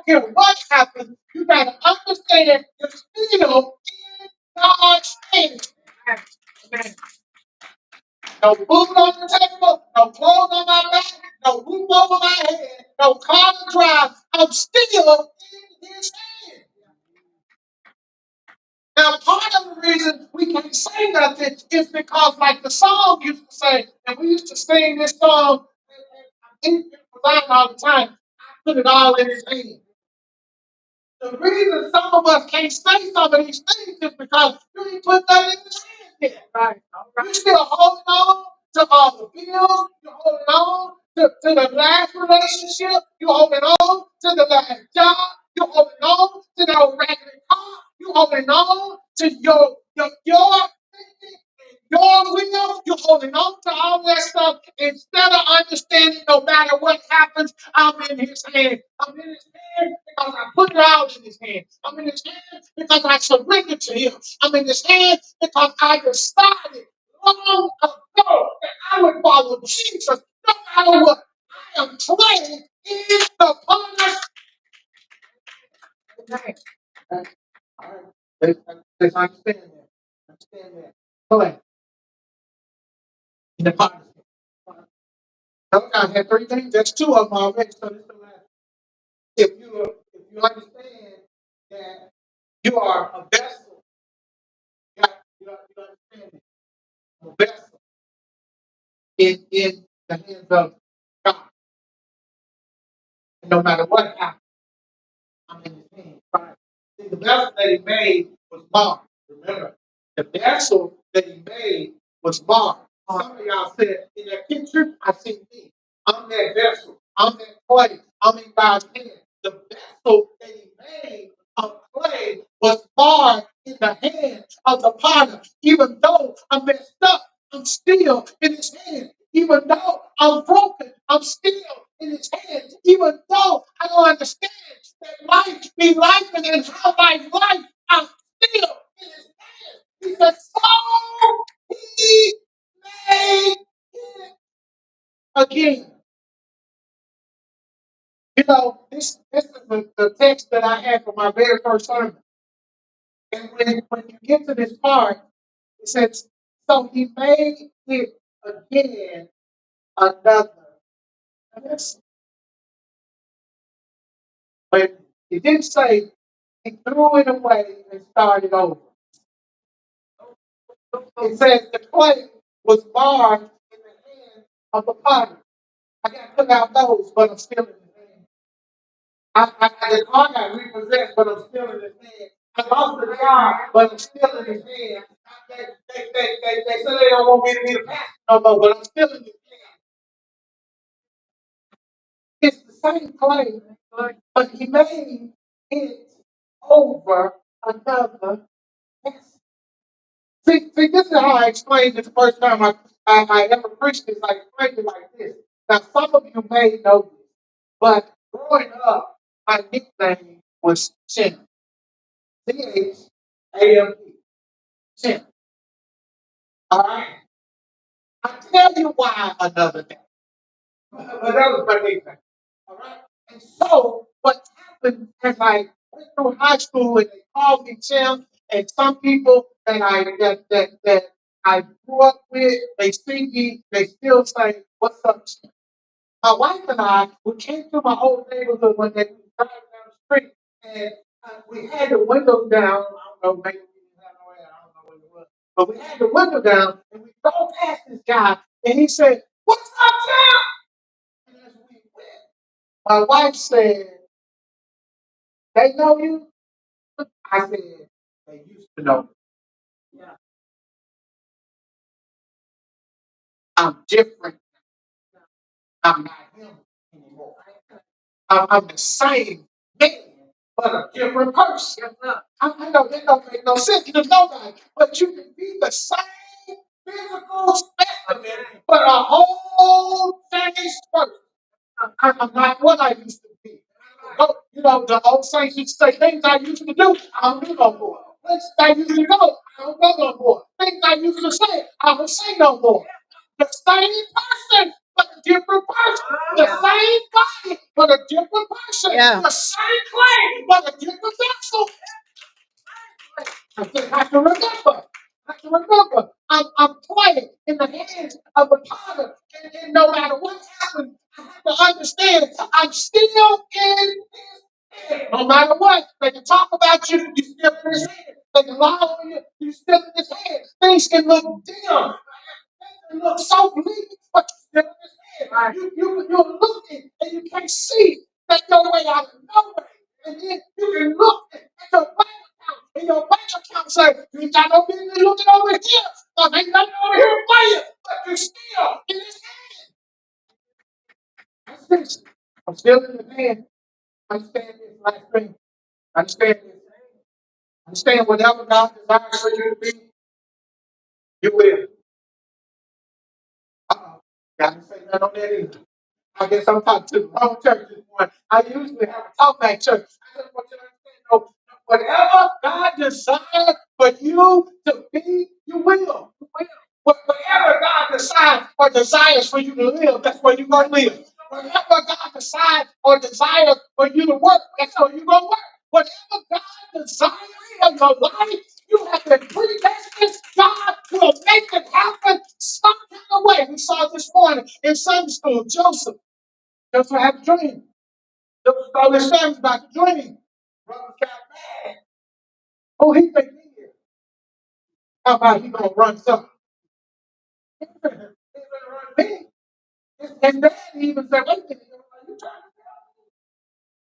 don't care what happens, you got to understand you're still in God's hands. Amen. No food on the table, no clothes on my back, no roof over my head, no car to drive. I'm still in his hands. Now, part of the reason we can say nothing is because, like the song used to say, and we used to sing this song, and it was out all the time. I put it all in his hands. The reason some of us can't say some of these things is because you ain't put that in his hands yet. Right. You're still holding on to all the bills. You're holding on to the last relationship. You're holding on to the last job. You're holding on to the old raggedy car. You're holding on to your thinking and your will. You're holding on to all that stuff instead of understanding no matter what happens, I'm in his hand. I'm in his hand because I put it all in his hand. I'm in his hand because I surrendered to him. I'm in his hand because I decided long ago that I would follow Jesus no matter what. I am playing in the Father's name. All right. Let's understand that. Understand that. Play in the Father's name. I had 3 things. That's 2 of them already. So this is the last. If you understand that you are a vessel, you understand it. A vessel in the hands of God. And no matter what happens, I'm in his hands. Right? See, the vessel that he made was marred. Remember, the vessel that he made was marred. Some of y'all said in that picture, I see me. I'm that vessel. I'm that clay. I'm in God's hand. The vessel that he made of clay was marred in the hands of the potter. Even though I'm messed up, I'm still in his hand. Even though I'm broken, I'm still in his hands. Even though I don't understand that life be life and how life, I'm still in his hands. He said, so he made it again. You know, this is the text that I had for my very first sermon. And when you get to this part, it says, so he made it again another. Yes. But it didn't say he threw it away and started over. It says the clay was marred in the hand of the potter. I got to put out those, but I'm still in his hand. The car got repossessed, but I'm still in his hand. I lost the job, but I'm still in his hand. They said they don't want me to be the pastor no more, but I'm still in his hand. It's the same clay, but he made it over another vessel. See, this is how I explained it the first time I ever preached this. I explained it like this. Now, some of you may know this, but growing up, my nickname was Chimp. C-H-A-M-P. Chimp. All right? I'll tell you why another day. But that was my nickname. All right? And so, what happened as I went through high school and they called me Chimp, and some people that I grew up with, they see me, they still say, what's up, Chimp? My wife and I, we came through my old neighborhood one day, we were driving down the street, and we had the windows down. I don't know, maybe we didn't have no air, I don't know what it was. But we had the window down, and we drove past this guy, and he said, what's up, Chimp? And as we went, my wife said, they know you? I said, they used to know me. Yeah. I'm different. I'm not him anymore. I'm the same man, but a different person. I know that don't make no sense to nobody, but you can be the same physical specimen, but a whole changed person. I'm not what I used to be. You know, the old saints used to say, things I used to do, I don't do no more. Places I used to go, I don't go no more. Things I used to say, I don't say no more. The same person, but a different person. The same body, but a different person. Yeah. The same have to remember. I'm playing in the hands of the potter. And no matter what happens, I have to understand I'm still in his hand. No matter what, they can talk about you, you still in his hand. They can lie on you, you still in his hand. Things can look dim. It looks so bleak, but you still in his hand. You're looking and you can't see that your way out of nowhere. And then you can look at your bank account, and your bank account say, you ain't got no business looking over here, because ain't nothing over here for you, but you're still in his hand. That's this. I'm still in the hand. Understand this last thing. Understand this. Understand whatever God desires for you to be, you will. Got to say that on that either. I guess I'm talking to the wrong church this morning. I usually have a talkback church. I just want you to understand, whatever God desires for you to be, you will. You will. Whatever God decides or desires for you to live, that's where you're going to live. Whatever God decides or desires for you to work, that's where you're going to work. Whatever God desires for your life, you have been predestined. God will make it happen some kind of way. We saw this morning in Sunday school, Joseph had a dream. Joseph told his family about the dream. Brothers got mad. Oh, he think he is. How about he gonna run something? He's gonna run me. And dad even said, wait a minute, are you trying to tell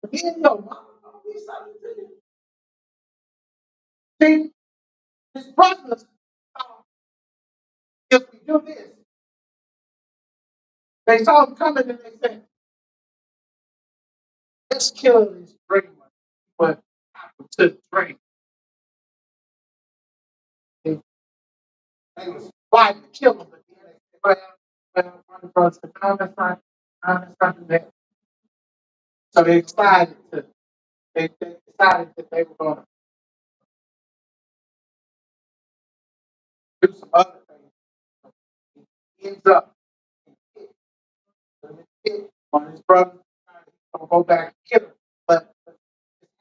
me? He didn't know mama gonna be something to you. See, his brothers thought, if we do this, they saw him coming and they said, let's kill this dreamer. But happened to the dream. They was fighting to kill him, but then they said, well, one of the brothers said, no, that's not do that. So they decided that they were going to do some other things. He ends up on his brother, going to go back and kill him. But it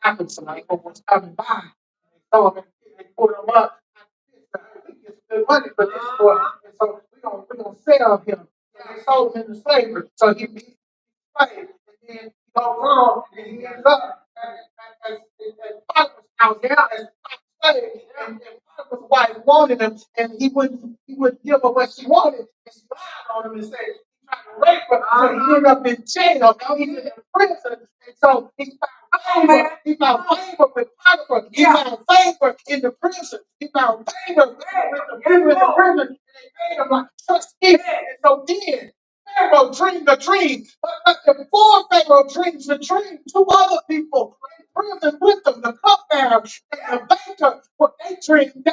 happened, somebody was coming by. They saw him and they pulled him up. He gets good money for this boy. And so we're gonna sell him. And they sold him into slavery. So he beat slave. And then he goes wrong and he ends up as Potiphar's house now as a slave. And Potiphar's wife wanted him and he wouldn't give her what she wanted. And she lied on him and said he tried to rape her. So he ended up in jail. Now he's in prison. And so he found favor. He found favor with Potiphar. He found favor in the prison. He found favor with the people in the prison. And they made him like trustee. And so then Pharaoh dreamed a dream. But before Pharaoh dreams the dream, two other people in prison with them, the cupbearer and the baker, what they dreamed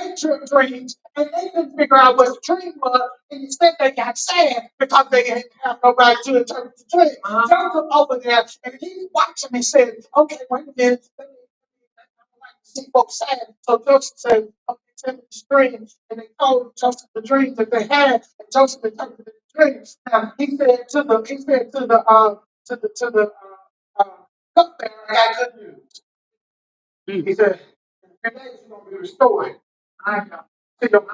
dreams, and they couldn't figure out what the dream was. And instead they got sad because they didn't have nobody to interpret the dream. Joseph over there, and he's watching and said, okay, wait a minute. I don't like to see folks sad. So Joseph said, okay, tell me the dream. And they told Joseph the dreams that they had, and Joseph interpreted the dreams. Now he said to the cupbearer, I got good news. He said, in 3 days you're gonna be restored. My God. To your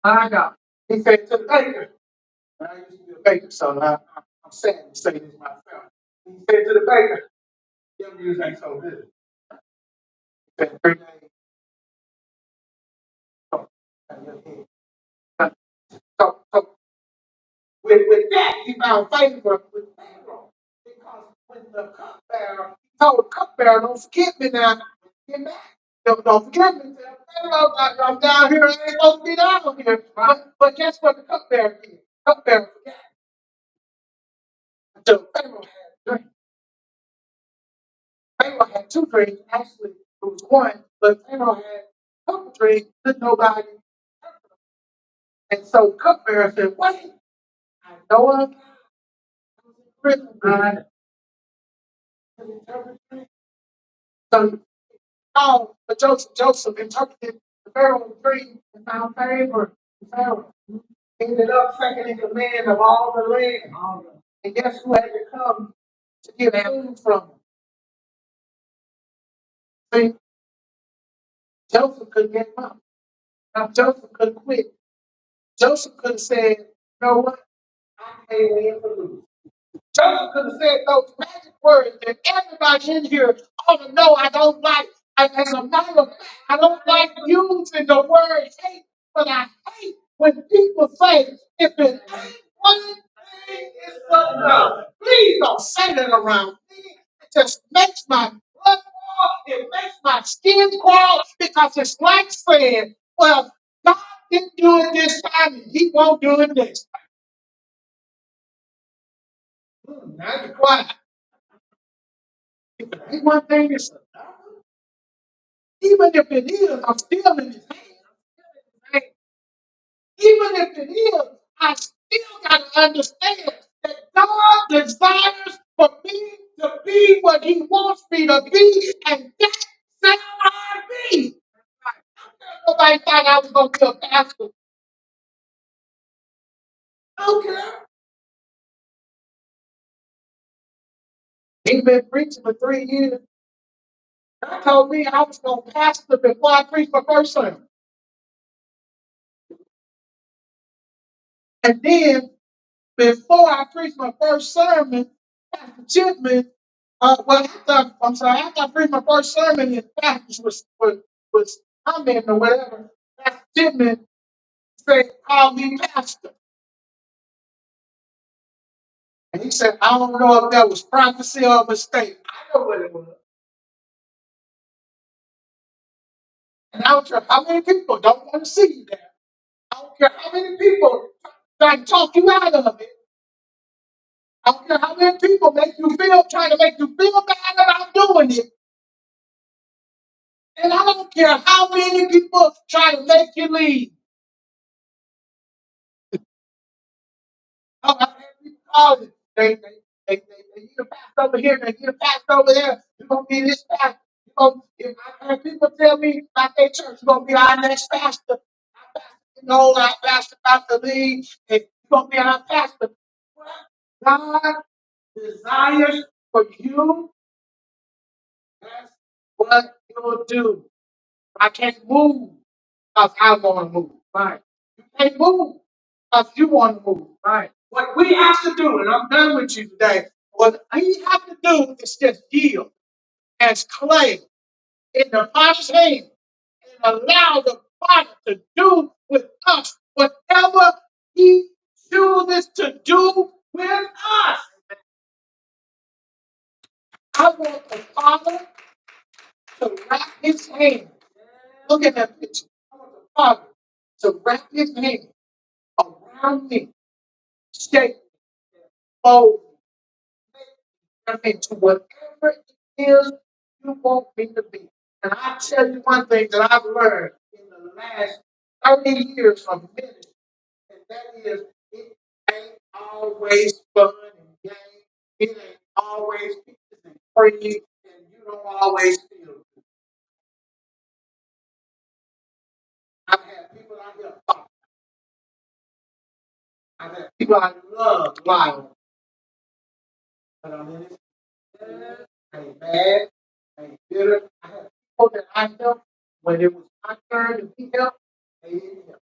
my God. He said to the baker, I used to be a baker, so I'm sad to say this myself. He said to the baker, your news ain't so good. He said 3 days. So with that, he found favor with Pharaoh. Because when the cupbearer, he told the cupbearer, don't forget me now. Get back. Don't forget me. Pharaoh, I'm down here. I ain't supposed to be down here. But guess what the cupbearer did? Cupbearer forgot. Until Pharaoh had a dream. Pharaoh had two dreams. Actually, it was one. But Pharaoh had a couple dreams. Didn't nobody. And so cupbearer said, wait. I know I'm prison. So but Joseph interpreted the Pharaoh's dream and found favor with Pharaoh. He ended up second in command of all the land. And guess who had to come to get food from him? See, Joseph couldn't get him out. Now, Joseph couldn't quit. Joseph could have said, you know what? I can't win for lose. Joseph could have said those magic words that everybody in here ought to know I don't like. As a matter of fact, I don't like using the word hate, but I hate when people say, if it ain't one thing, it's another. Please don't say that around me. It just makes my blood boil. It makes my skin crawl because it's like saying, well, God didn't do it this time and he won't do it next time. Now you're quiet. If it ain't one thing, it's another. Even if it is, I'm still in his hand. Even if it is, I still got to understand that God desires for me to be what he wants me to be, and that's how I be. Nobody thought I was going to be a pastor. I don't care. He's been preaching for 3 years. God told me I was going to pastor before I preached my first sermon. And then, before I preached my first sermon, Pastor Chipman, after I preached my first sermon and Pastor was commenting or whatever, Pastor Chipman said, call me Pastor. And he said, I don't know if that was prophecy or a mistake. I know what it was. And I don't care how many people don't want to see you there. I don't care how many people try to talk you out of it. I don't care how many people try to make you feel bad about doing it. And I don't care how many people try to make you leave. I had people call it. They need a pastor over here. They need a pastor over there. You're going to be this pastor. If I had people tell me about their church, you're going to be our next pastor. Our pastor about to leave. And you're going to be our pastor. What God desires for you, that's what you'll do. I can't move because I want to move. Right. You can't move because you want to move. Right. What we have to do, and I'm done with you today, what we have to do is just yield as clay in the potter's hand and allow the potter to do with us whatever he chooses to do with us. I want the Father to wrap his hand. Look at that picture. I want the Father to wrap his hand around me, shape, fold, make me into whatever it is you want me to be. And I tell you one thing that I've learned in the last 30 years of ministry, and that is it ain't always fun and games. It ain't always peaches and cream, and you don't always feel good. I've had people out here talk. I've had people I love lying. But I'm in this. I ain't mad. I ain't bitter. I had people that I helped when it was my turn to be helped. They didn't help.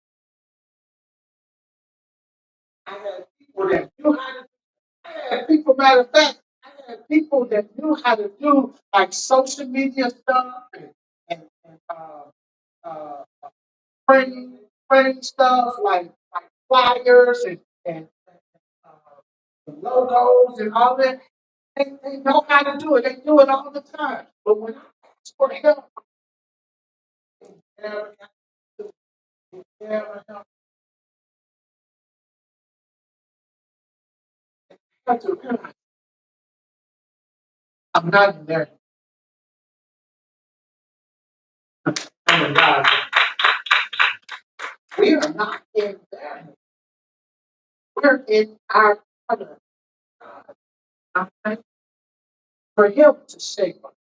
I had people that knew how to. I had people, matter of fact, I had people that knew how to do like social media stuff and uh, printing stuff like flyers and logos and all that. They know how to do it. They do it all the time. But when I ask for help, they never got to do it. They never help. I have to realize I'm not in there. I'm in God. We are not in there. We're in our Father God. I'm thankful for Him to shape us,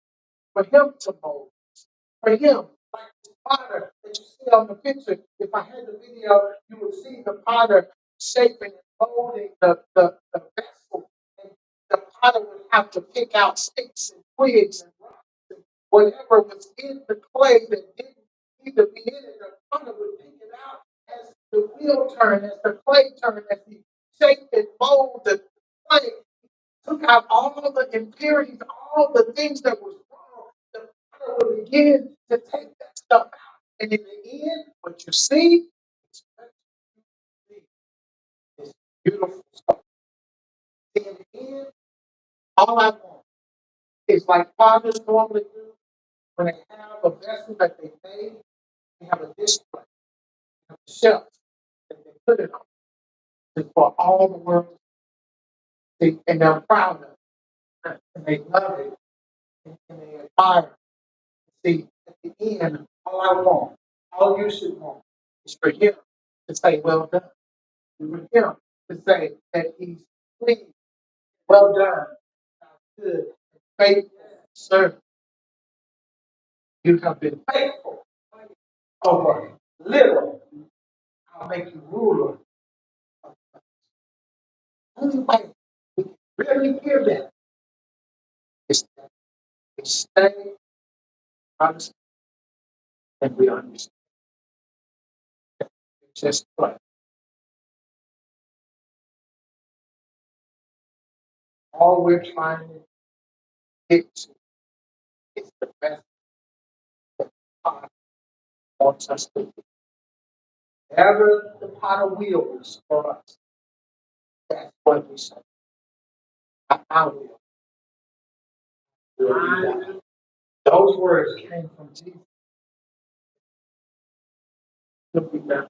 for Him to mold us, for Him, like the potter that you see on the picture. If I had the video, you would see the potter shaping and molding the vessel. And the potter would have to pick out sticks and twigs and rocks and whatever was in the clay that didn't need to be in it. The potter would pick it out as the wheel turned, as the clay turned, as he shaped and molded the clay. Took out all the impurities, all the things that was wrong. The potter would begin to take that stuff out. And in the end, what you see is beautiful stuff. In the end, all I want is like fathers normally do when they have a vessel that they made, they have a display, they have a shelf that they put it on. It's for all the world to see, and they're proud of it, and they love it, and they admire it. See, at the end, all I want, all you should want, is for him to say, well done. And for him to say that he's pleased, well done, good, faithful, servant. You have been faithful over little. I'll make you ruler. Only way we can really hear that is that we stay honest and we understand. It's just play. All we're trying to get to is the best that God wants us to do. Whatever the potter wills for us, that's what we say. Not our will. Will be done. Those words came from Jesus. Will be done.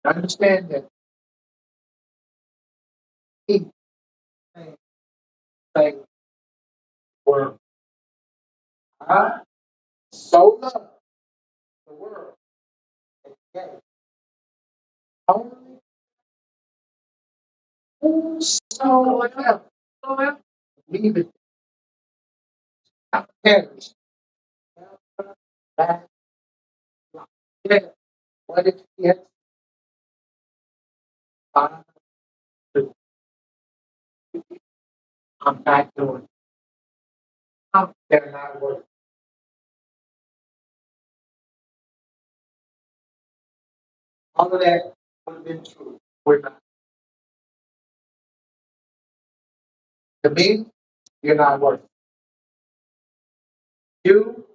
Understand that he say word. I so love the world that he gave. Only whosoever believe it not perish. That life. Yeah. What if he has five to I'm not doing it. They're not working. All of that would have been true. We're not. To me, you're not working. You,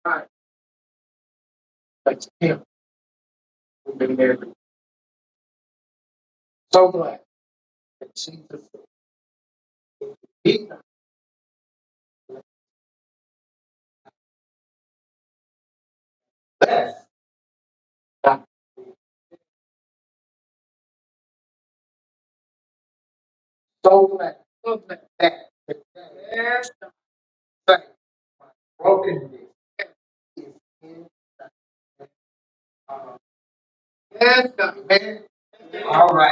not. But to him, we've been there. So glad that Jesus he not less. Not so glad that the last thing, brokenness is in the yes, man. All right.